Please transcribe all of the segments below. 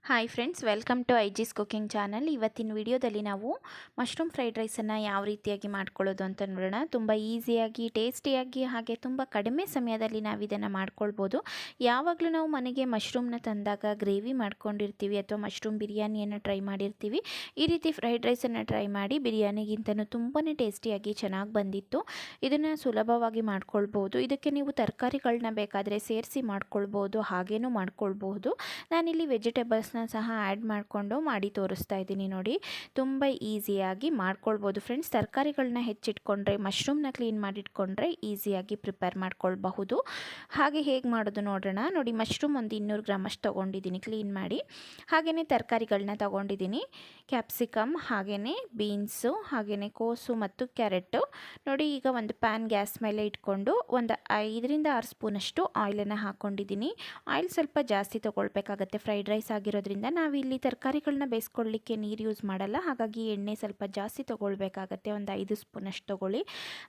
Hi friends, welcome to ಐಜಿಸ್ cooking channel. ಇವತ್ತಿನ ವಿಡಿಯೋದಲ್ಲಿ ನಾವು ಮಶ್ರೂಮ್ ಫ್ರೈಡ್ ರೈಸನ್ನು ಯಾವ ರೀತಿಯಾಗಿ ಮಾಡ್ಕೊಳ್ಳೋದು ಅಂತ ನೋಡೋಣ. ತುಂಬ ಈಸಿಯಾಗಿ, ಟೇಸ್ಟಿಯಾಗಿ, ಹಾಗೆ ತುಂಬ ಕಡಿಮೆ ಸಮಯದಲ್ಲಿ ನಾವು ಇದನ್ನು ಮಾಡ್ಕೊಳ್ಬೋದು. ಯಾವಾಗಲೂ ನಾವು ಮನೆಗೆ ಮಶ್ರೂಮ್ನ ತಂದಾಗ ಗ್ರೇವಿ ಮಾಡ್ಕೊಂಡಿರ್ತೀವಿ ಅಥವಾ ಮಶ್ರೂಮ್ ಬಿರಿಯಾನಿಯನ್ನು ಟ್ರೈ ಮಾಡಿರ್ತೀವಿ. ಈ ರೀತಿ ಫ್ರೈಡ್ ರೈಸನ್ನು ಟ್ರೈ ಮಾಡಿ ಬಿರಿಯಾನಿಗಿಂತನೂ ತುಂಬಾ ಟೇಸ್ಟಿಯಾಗಿ ಚೆನ್ನಾಗಿ ಬಂದಿತ್ತು. ಇದನ್ನು ಸುಲಭವಾಗಿ ಮಾಡ್ಕೊಳ್ಬೋದು. ಇದಕ್ಕೆ ನೀವು ತರಕಾರಿಗಳನ್ನ ಬೇಕಾದರೆ ಸೇರಿಸಿ ಮಾಡ್ಕೊಳ್ಬೋದು, ಹಾಗೇನೂ ಮಾಡ್ಕೊಳ್ಬಹುದು. ನಾನಿಲ್ಲಿ ವೆಜಿಟೇಬಲ್ಸ್ನ ಸಹ ಆ್ಯಡ್ ಮಾಡಿಕೊಂಡು ಮಾಡಿ ತೋರಿಸ್ತಾ ಇದ್ದೀನಿ ನೋಡಿ. ತುಂಬ ಈಸಿಯಾಗಿ ಮಾಡ್ಕೊಳ್ಬೋದು ಫ್ರೆಂಡ್ಸ್. ತರಕಾರಿಗಳನ್ನ ಹೆಚ್ಚಿಟ್ಕೊಂಡ್ರೆ, ಮಶ್ರೂಮ್ನ ಕ್ಲೀನ್ ಮಾಡಿಟ್ಕೊಂಡ್ರೆ ಈಸಿಯಾಗಿ ಪ್ರಿಪೇರ್ ಮಾಡ್ಕೊಳ್ಬಹುದು. ಹಾಗೆ ಹೇಗೆ ಮಾಡೋದು ನೋಡೋಣ. ನೋಡಿ, ಮಶ್ರೂಮ್ ಒಂದು 200 ಗ್ರಾಮ್ ಅಷ್ಟು ತೊಗೊಂಡಿದ್ದೀನಿ ಕ್ಲೀನ್ ಮಾಡಿ. ಹಾಗೆಯೇ ತರಕಾರಿಗಳನ್ನ ತೊಗೊಂಡಿದ್ದೀನಿ, ಕ್ಯಾಪ್ಸಿಕಮ್, ಹಾಗೆಯೇ ಬೀನ್ಸು, ಹಾಗೆಯೇ ಕೋಸು ಮತ್ತು ಕ್ಯಾರೆಟು. ನೋಡಿ, ಈಗ ಒಂದು ಪ್ಯಾನ್ ಗ್ಯಾಸ್ ಮೇಲೆ ಇಟ್ಕೊಂಡು ಒಂದು 5ರಿಂದ 6 ಸ್ಪೂನಷ್ಟು ಆಯಿಲನ್ನು ಹಾಕ್ಕೊಂಡಿದ್ದೀನಿ. ಆಯಿಲ್ ಸ್ವಲ್ಪ ಜಾಸ್ತಿ ತೊಗೊಳ್ಬೇಕಾಗತ್ತೆ. ಫ್ರೈಡ್ ರೈಸ್ ಆಗಿರೋದ್ರಿಂದ ನಾವಿಲ್ಲಿ ತರಕಾರಿಗಳನ್ನ ಬೇಯಿಸ್ಕೊಳ್ಳಿಕ್ಕೆ ನೀರು ಯೂಸ್ ಮಾಡಲ್ಲ, ಹಾಗಾಗಿ ಎಣ್ಣೆ ಸ್ವಲ್ಪ ಜಾಸ್ತಿ ತೊಗೊಳ್ಬೇಕಾಗತ್ತೆ. ಒಂದು 5 ಸ್ಪೂನಷ್ಟು ತೊಗೊಳ್ಳಿ.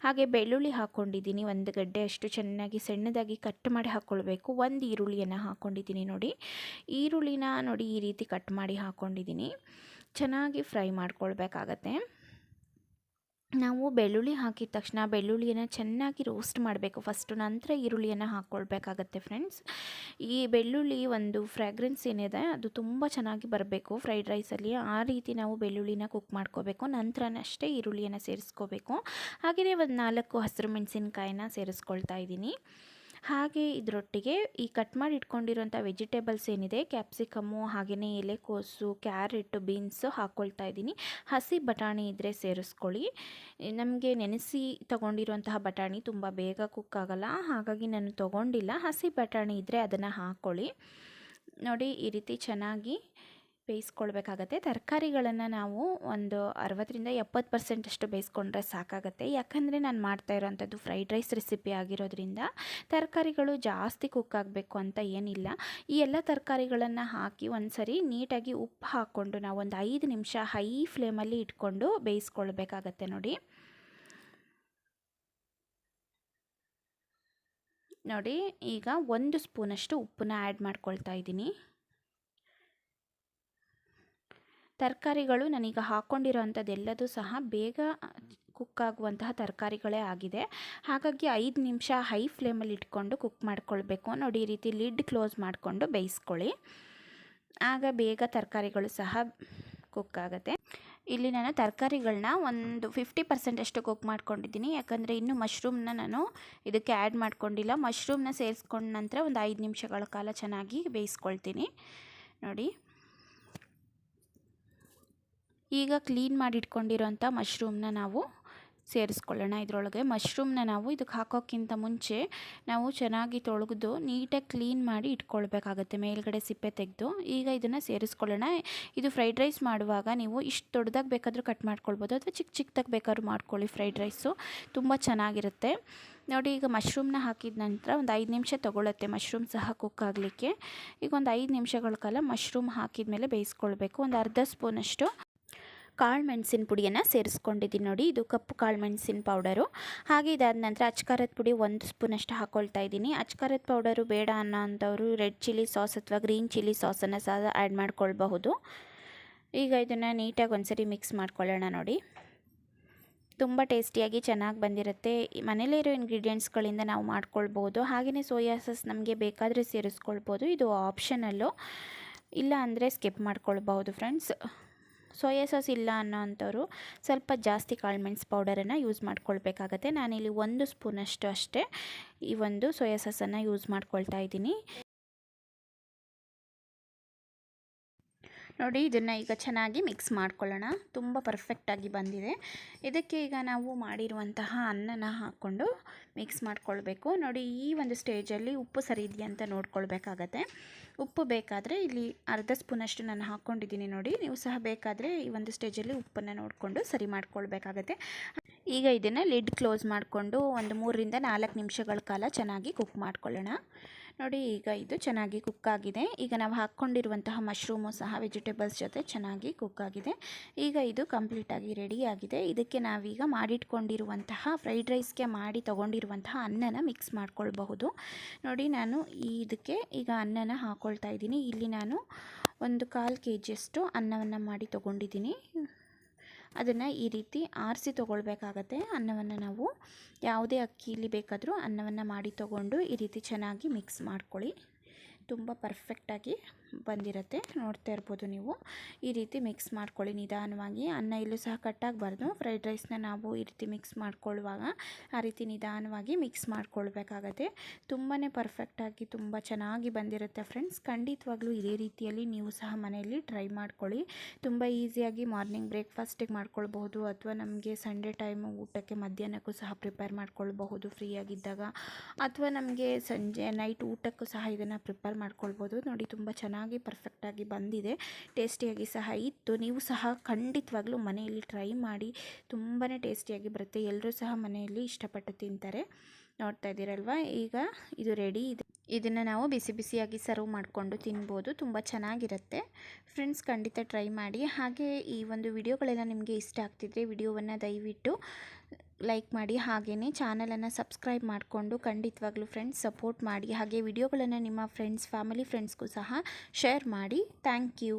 ಹಾಗೆ ಬೆಳ್ಳುಳ್ಳಿ ಹಾಕ್ಕೊಂಡಿದ್ದೀನಿ, 1 ಗಡ್ಡೆ ಅಷ್ಟು ಚೆನ್ನಾಗಿ ಸಣ್ಣದಾಗಿ ಕಟ್ ಮಾಡಿ ಹಾಕ್ಕೊಳ್ಬೇಕು. 1 ಈರುಳ್ಳಿಯನ್ನು ಹಾಕ್ಕೊಂಡಿದ್ದೀನಿ ನೋಡಿ. ಈರುಳ್ಳಿನ ನೋಡಿ ಈ ರೀತಿ ಕಟ್ ಮಾಡಿ ಹಾಕ್ಕೊಂಡಿದ್ದೀನಿ. ಚೆನ್ನಾಗಿ ಫ್ರೈ ಮಾಡ್ಕೊಳ್ಬೇಕಾಗತ್ತೆ. ನಾವು ಬೆಳ್ಳುಳ್ಳಿ ಹಾಕಿದ ತಕ್ಷಣ ಬೆಳ್ಳುಳ್ಳಿಯನ್ನು ಚೆನ್ನಾಗಿ ರೋಸ್ಟ್ ಮಾಡಬೇಕು ಫಸ್ಟು, ನಂತರ ಈರುಳ್ಳಿಯನ್ನು ಹಾಕ್ಕೊಳ್ಬೇಕಾಗತ್ತೆ ಫ್ರೆಂಡ್ಸ್. ಈ ಬೆಳ್ಳುಳ್ಳಿ ಒಂದು ಫ್ರ್ಯಾಗ್ರೆನ್ಸ್ ಏನಿದೆ ಅದು ತುಂಬ ಚೆನ್ನಾಗಿ ಬರಬೇಕು ಫ್ರೈಡ್ ರೈಸಲ್ಲಿ. ಆ ರೀತಿ ನಾವು ಬೆಳ್ಳುಳ್ಳಿನ ಕುಕ್ ಮಾಡ್ಕೋಬೇಕು. ನಂತರನಷ್ಟೇ ಈರುಳ್ಳಿಯನ್ನು ಸೇರಿಸ್ಕೋಬೇಕು. ಹಾಗೆಯೇ ಒಂದು 4 ಹಸಿರು ಮೆಣಸಿನ್ಕಾಯಿನ ಸೇರಿಸ್ಕೊಳ್ತಾ ಇದ್ದೀನಿ. ಹಾಗೆ ಇದರೊಟ್ಟಿಗೆ ಈ ಕಟ್ ಮಾಡಿ ಇಟ್ಕೊಂಡಿರೋಂಥ ವೆಜಿಟೇಬಲ್ಸ್ ಏನಿದೆ, ಕ್ಯಾಪ್ಸಿಕಮ್ಮು, ಹಾಗೆಯೇ ಎಲೆಕೋಸು, ಕ್ಯಾರೆಟು, ಬೀನ್ಸು ಹಾಕ್ಕೊಳ್ತಾ ಇದ್ದೀನಿ. ಹಸಿ ಬಟಾಣಿ ಇದ್ದರೆ ಸೇರಿಸ್ಕೊಳ್ಳಿ. ನಮಗೆ ನೆನೆಸಿ ತೊಗೊಂಡಿರುವಂತಹ ಬಟಾಣಿ ತುಂಬ ಬೇಗ ಕುಕ್ ಆಗಲ್ಲ, ಹಾಗಾಗಿ ನಾನು ತೊಗೊಂಡಿಲ್ಲ. ಹಸಿ ಬಟಾಣಿ ಇದ್ದರೆ ಅದನ್ನು ಹಾಕ್ಕೊಳ್ಳಿ. ನೋಡಿ, ಈ ರೀತಿ ಚೆನ್ನಾಗಿ ಬೇಯಿಸ್ಕೊಳ್ಬೇಕಾಗತ್ತೆ. ತರಕಾರಿಗಳನ್ನು ನಾವು ಒಂದು 60ರಿಂದ 70% ಅಷ್ಟು ಬೇಯಿಸ್ಕೊಂಡ್ರೆ ಸಾಕಾಗತ್ತೆ. ಯಾಕಂದರೆ ನಾನು ಮಾಡ್ತಾ ಇರೋವಂಥದ್ದು ಫ್ರೈಡ್ ರೈಸ್ ರೆಸಿಪಿ ಆಗಿರೋದ್ರಿಂದ ತರಕಾರಿಗಳು ಜಾಸ್ತಿ ಕುಕ್ ಆಗಬೇಕು ಅಂತ ಏನಿಲ್ಲ. ಈ ಎಲ್ಲ ತರಕಾರಿಗಳನ್ನು ಹಾಕಿ ಒಂದು ಸರಿ ನೀಟಾಗಿ ಉಪ್ಪು ಹಾಕ್ಕೊಂಡು ನಾವು ಒಂದು 5 ನಿಮಿಷ ಹೈ ಫ್ಲೇಮಲ್ಲಿ ಇಟ್ಕೊಂಡು ಬೇಯಿಸ್ಕೊಳ್ಬೇಕಾಗತ್ತೆ ನೋಡಿ. ನೋಡಿ, ಈಗ 1 ಸ್ಪೂನಷ್ಟು ಉಪ್ಪನ್ನ ಆ್ಯಡ್ ಮಾಡ್ಕೊಳ್ತಾ ಇದ್ದೀನಿ. ತರಕಾರಿಗಳು ನಾನೀಗ ಹಾಕ್ಕೊಂಡಿರೋ ಅಂಥದ್ದೆಲ್ಲದೂ ಸಹ ಬೇಗ ಕುಕ್ ಆಗುವಂತಹ ತರಕಾರಿಗಳೇ ಆಗಿದೆ. ಹಾಗಾಗಿ 5 ನಿಮಿಷ ಹೈ ಫ್ಲೇಮಲ್ಲಿ ಇಟ್ಕೊಂಡು ಕುಕ್ ಮಾಡ್ಕೊಳ್ಬೇಕು. ನೋಡಿ, ಈ ರೀತಿ ಲಿಡ್ ಕ್ಲೋಸ್ ಮಾಡಿಕೊಂಡು ಬೇಯಿಸ್ಕೊಳ್ಳಿ. ಆಗ ಬೇಗ ತರಕಾರಿಗಳು ಸಹ ಕುಕ್ ಆಗುತ್ತೆ. ಇಲ್ಲಿ ನಾನು ತರಕಾರಿಗಳನ್ನ ಒಂದು 50% ಅಷ್ಟು ಕುಕ್ ಮಾಡ್ಕೊಂಡಿದ್ದೀನಿ. ಯಾಕಂದರೆ ಇನ್ನು ಮಶ್ರೂಮ್ನ ನಾನು ಇದಕ್ಕೆ ಆ್ಯಡ್ ಮಾಡ್ಕೊಂಡಿಲ್ಲ. ಮಶ್ರೂಮ್ನ ಸೇರಿಸ್ಕೊಂಡ ನಂತರ ಒಂದು 5 ನಿಮಿಷಗಳ ಕಾಲ ಚೆನ್ನಾಗಿ ಬೇಯಿಸ್ಕೊಳ್ತೀನಿ ನೋಡಿ. ಈಗ ಕ್ಲೀನ್ ಮಾಡಿ ಇಟ್ಕೊಂಡಿರೋಂಥ ಮಶ್ರೂಮ್ನ ನಾವು ಸೇರಿಸ್ಕೊಳ್ಳೋಣ ಇದರೊಳಗೆ. ಮಶ್ರೂಮ್ನ ನಾವು ಇದಕ್ಕೆ ಹಾಕೋಕ್ಕಿಂತ ಮುಂಚೆ ನಾವು ಚೆನ್ನಾಗಿ ತೊಳೆದು ನೀಟಾಗಿ ಕ್ಲೀನ್ ಮಾಡಿ ಇಟ್ಕೊಳ್ಬೇಕಾಗತ್ತೆ, ಮೇಲ್ಗಡೆ ಸಿಪ್ಪೆ ತೆಗೆದು. ಈಗ ಇದನ್ನು ಸೇರಿಸ್ಕೊಳ್ಳೋಣ. ಇದು ಫ್ರೈಡ್ ರೈಸ್ ಮಾಡುವಾಗ ನೀವು ಇಷ್ಟು ದೊಡ್ಡದಾಗಿ ಬೇಕಾದರೂ ಕಟ್ ಮಾಡ್ಕೊಳ್ಬೋದು, ಅಥವಾ ಚಿಕ್ಕ ಚಿಕ್ಕದಾಗಿ ಬೇಕಾದ್ರೂ ಮಾಡ್ಕೊಳ್ಳಿ. ಫ್ರೈಡ್ ರೈಸು ತುಂಬ ಚೆನ್ನಾಗಿರುತ್ತೆ ನೋಡಿ. ಈಗ ಮಶ್ರೂಮ್ನ ಹಾಕಿದ ನಂತರ ಒಂದು 5 ನಿಮಿಷ ತೊಗೊಳುತ್ತೆ ಮಶ್ರೂಮ್ ಸಹ ಕುಕ್ ಆಗಲಿಕ್ಕೆ. ಈಗ ಒಂದು 5 ನಿಮಿಷಗಳ ಕಾಲ ಮಶ್ರೂಮ್ ಹಾಕಿದ ಮೇಲೆ ಬೇಯಿಸ್ಕೊಳ್ಬೇಕು. ಒಂದು ಅರ್ಧ ಸ್ಪೂನಷ್ಟು ಕಾಳು ಮೆಣಸಿನ ಪುಡಿಯನ್ನು ಸೇರಿಸ್ಕೊಂಡಿದ್ದೀನಿ ನೋಡಿ. ಇದು ಕಪ್ಪು ಕಾಳು ಮೆಣಸಿನ ಪೌಡರು. ಹಾಗೆ ಇದಾದ ನಂತರ ಅಚ್ಕಾರದ ಪುಡಿ 1 ಸ್ಪೂನಷ್ಟು ಹಾಕ್ಕೊಳ್ತಾ ಇದ್ದೀನಿ. ಅಚ್ಕಾರದ ಪೌಡರು ಬೇಡ ಅನ್ನೋ ಅಂಥವರು ರೆಡ್ ಚಿಲ್ಲಿ ಸಾಸ್ ಅಥವಾ ಗ್ರೀನ್ ಚಿಲ್ಲಿ ಸಾಸನ್ನು ಸಹ ಆ್ಯಡ್ ಮಾಡ್ಕೊಳ್ಬಹುದು. ಈಗ ಇದನ್ನು ನೀಟಾಗಿ ಒಂದ್ಸರಿ ಮಿಕ್ಸ್ ಮಾಡ್ಕೊಳ್ಳೋಣ ನೋಡಿ. ತುಂಬ ಟೇಸ್ಟಿಯಾಗಿ ಚೆನ್ನಾಗಿ ಬಂದಿರುತ್ತೆ. ಮನೇಲೇ ಇರೋ ಇಂಗ್ರೀಡಿಯೆಂಟ್ಸ್ಗಳಿಂದ ನಾವು ಮಾಡ್ಕೊಳ್ಬೋದು. ಹಾಗೆಯೇ ಸೋಯಾ ಸಾಸ್ ನಮಗೆ ಬೇಕಾದರೆ ಸೇರಿಸ್ಕೊಳ್ಬೋದು. ಇದು ಆಪ್ಷನಲ್ಲು, ಇಲ್ಲ ಅಂದರೆ ಸ್ಕಿಪ್ ಮಾಡ್ಕೊಳ್ಬಹುದು ಫ್ರೆಂಡ್ಸ್. ಸೋಯಾ ಸಾಸ್ ಇಲ್ಲ ಅನ್ನೋ ಅಂಥವ್ರು ಸ್ವಲ್ಪ ಜಾಸ್ತಿ ಕಾಳು ಮೆಣಸು ಪೌಡರನ್ನು ಯೂಸ್ ಮಾಡ್ಕೊಳ್ಬೇಕಾಗತ್ತೆ. ನಾನಿಲ್ಲಿ 1 ಸ್ಪೂನಷ್ಟು ಅಷ್ಟೇ ಈ ಒಂದು ಸೋಯಾ ಸಾಸನ್ನು ಯೂಸ್ ಮಾಡ್ಕೊಳ್ತಾ ಇದ್ದೀನಿ ನೋಡಿ. ಇದನ್ನು ಈಗ ಚೆನ್ನಾಗಿ ಮಿಕ್ಸ್ ಮಾಡ್ಕೊಳ್ಳೋಣ. ತುಂಬ ಪರ್ಫೆಕ್ಟಾಗಿ ಬಂದಿದೆ. ಇದಕ್ಕೆ ಈಗ ನಾವು ಮಾಡಿರುವಂತಹ ಅನ್ನನ ಹಾಕ್ಕೊಂಡು ಮಿಕ್ಸ್ ಮಾಡ್ಕೊಳ್ಬೇಕು ನೋಡಿ. ಈ ಒಂದು ಸ್ಟೇಜಲ್ಲಿ ಉಪ್ಪು ಸರಿ ಇದೆಯಾ ಅಂತ ನೋಡ್ಕೊಳ್ಬೇಕಾಗತ್ತೆ. ಉಪ್ಪು ಬೇಕಾದರೆ ಇಲ್ಲಿ ಅರ್ಧ ಸ್ಪೂನಷ್ಟು ನಾನು ಹಾಕ್ಕೊಂಡಿದ್ದೀನಿ ನೋಡಿ. ನೀವು ಸಹ ಬೇಕಾದರೆ ಈ ಒಂದು ಸ್ಟೇಜಲ್ಲಿ ಉಪ್ಪನ್ನು ನೋಡಿಕೊಂಡು ಸರಿ ಮಾಡ್ಕೊಳ್ಬೇಕಾಗತ್ತೆ. ಈಗ ಇದನ್ನು ಲಿಡ್ ಕ್ಲೋಸ್ ಮಾಡಿಕೊಂಡು ಒಂದು 3ರಿಂದ 4 ನಿಮಿಷಗಳ ಕಾಲ ಚೆನ್ನಾಗಿ ಕುಕ್ ಮಾಡ್ಕೊಳ್ಳೋಣ ನೋಡಿ. ಈಗ ಇದು ಚೆನ್ನಾಗಿ ಕುಕ್ ಆಗಿದೆ. ಈಗ ನಾವು ಹಾಕ್ಕೊಂಡಿರುವಂತಹ ಮಶ್ರೂಮು ಸಹ ವೆಜಿಟೇಬಲ್ಸ್ ಜೊತೆ ಚೆನ್ನಾಗಿ ಕುಕ್ ಆಗಿದೆ. ಈಗ ಇದು ಕಂಪ್ಲೀಟಾಗಿ ರೆಡಿ ಆಗಿದೆ. ಇದಕ್ಕೆ ನಾವೀಗ ಮಾಡಿಟ್ಕೊಂಡಿರುವಂತಹ ಫ್ರೈಡ್ ರೈಸ್ಗೆ ಮಾಡಿ ತೊಗೊಂಡಿರುವಂತಹ ಅನ್ನನ ಮಿಕ್ಸ್ ಮಾಡ್ಕೊಳ್ಬಹುದು ನೋಡಿ. ನಾನು ಇದಕ್ಕೆ ಈಗ ಅನ್ನನ ಹಾಕ್ಕೊಳ್ತಾ ಇದ್ದೀನಿ. ಇಲ್ಲಿ ನಾನು ಒಂದು 1/4 kgಯಷ್ಟು ಅನ್ನವನ್ನು ಮಾಡಿ ತೊಗೊಂಡಿದ್ದೀನಿ. ಅದನ್ನು ಈ ರೀತಿ ಆರಿಸಿ ತೊಗೊಳ್ಬೇಕಾಗತ್ತೆ. ಅನ್ನವನ್ನು ನಾವು ಯಾವುದೇ ಅಕ್ಕಿಯಲ್ಲಿ ಬೇಕಾದರೂ ಅನ್ನವನ್ನು ಮಾಡಿ ತೊಗೊಂಡು ಈ ರೀತಿ ಚೆನ್ನಾಗಿ ಮಿಕ್ಸ್ ಮಾಡ್ಕೊಳ್ಳಿ. ತುಂಬ ಪರ್ಫೆಕ್ಟಾಗಿ ಬಂದಿರುತ್ತೆ, ನೋಡ್ತಾ ಇರ್ಬೋದು ನೀವು. ಈ ರೀತಿ ಮಿಕ್ಸ್ ಮಾಡ್ಕೊಳ್ಳಿ ನಿಧಾನವಾಗಿ. ಅನ್ನ ಇಲ್ಲೂ ಸಹ ಕಟ್ಟಾಗಬಾರ್ದು. ಫ್ರೈಡ್ ರೈಸ್ನ ನಾವು ಈ ರೀತಿ ಮಿಕ್ಸ್ ಮಾಡ್ಕೊಳ್ಳುವಾಗ ಆ ರೀತಿ ನಿಧಾನವಾಗಿ ಮಿಕ್ಸ್ ಮಾಡ್ಕೊಳ್ಬೇಕಾಗತ್ತೆ. ತುಂಬಾ ಪರ್ಫೆಕ್ಟಾಗಿ ತುಂಬ ಚೆನ್ನಾಗಿ ಬಂದಿರುತ್ತೆ ಫ್ರೆಂಡ್ಸ್. ಖಂಡಿತವಾಗ್ಲೂ ಇದೇ ರೀತಿಯಲ್ಲಿ ನೀವು ಸಹ ಮನೆಯಲ್ಲಿ ಟ್ರೈ ಮಾಡ್ಕೊಳ್ಳಿ. ತುಂಬ ಈಸಿಯಾಗಿ ಮಾರ್ನಿಂಗ್ ಬ್ರೇಕ್ಫಾಸ್ಟಿಗೆ ಮಾಡ್ಕೊಳ್ಬಹುದು, ಅಥವಾ ನಮಗೆ ಸಂಡೇ ಟೈಮು ಊಟಕ್ಕೆ ಮಧ್ಯಾಹ್ನಕ್ಕೂ ಸಹ ಪ್ರಿಪೇರ್ ಮಾಡ್ಕೊಳ್ಬಹುದು ಫ್ರೀಯಾಗಿದ್ದಾಗ, ಅಥವಾ ನಮಗೆ ಸಂಜೆ ನೈಟ್ ಊಟಕ್ಕೂ ಸಹ ಇದನ್ನು ಪ್ರಿಪೇರ್ ಮಾಡ್ಕೊಳ್ಬೋದು. ನೋಡಿ ತುಂಬ ಚೆನ್ನಾಗಿ ಪರ್ಫೆಕ್ಟಾಗಿ ಬಂದಿದೆ, ಟೇಸ್ಟಿಯಾಗಿ ಸಹ ಇತ್ತು. ನೀವು ಸಹ ಖಂಡಿತವಾಗ್ಲೂ ಮನೆಯಲ್ಲಿ ಟ್ರೈ ಮಾಡಿ, ತುಂಬಾ ಟೇಸ್ಟಿಯಾಗಿ ಬರುತ್ತೆ. ಎಲ್ಲರೂ ಸಹ ಮನೆಯಲ್ಲಿ ಇಷ್ಟಪಟ್ಟು ತಿಂತಾರೆ. ನೋಡ್ತಾ ಇದ್ದೀರಲ್ವ, ಈಗ ಇದು ರೆಡಿ ಇದೆ. ಇದನ್ನು ನಾವು ಬಿಸಿ ಬಿಸಿಯಾಗಿ ಸರ್ವ್ ಮಾಡಿಕೊಂಡು ತಿನ್ಬೋದು, ತುಂಬ ಚೆನ್ನಾಗಿರುತ್ತೆ ಫ್ರೆಂಡ್ಸ್. ಖಂಡಿತ ಟ್ರೈ ಮಾಡಿ. ಹಾಗೆ ಈ ಒಂದು ವಿಡಿಯೋಗಳೆಲ್ಲ ನಿಮಗೆ ಇಷ್ಟ ಆಗ್ತಿದ್ರೆ ವಿಡಿಯೋವನ್ನು ದಯವಿಟ್ಟು ಲೈಕ್ ಮಾಡಿ, ಹಾಗೆಯೇ ಚಾನಲನ್ನು ಸಬ್ಸ್ಕ್ರೈಬ್ ಮಾಡಿಕೊಂಡು ಖಂಡಿತವಾಗ್ಲೂ ಫ್ರೆಂಡ್ಸ್ ಸಪೋರ್ಟ್ ಮಾಡಿ. ಹಾಗೆ ವಿಡಿಯೋಗಳನ್ನು ನಿಮ್ಮ ಫ್ರೆಂಡ್ಸ್, ಫ್ಯಾಮಿಲಿ ಫ್ರೆಂಡ್ಸ್ಗೂ ಸಹ ಶೇರ್ ಮಾಡಿ. Thank you.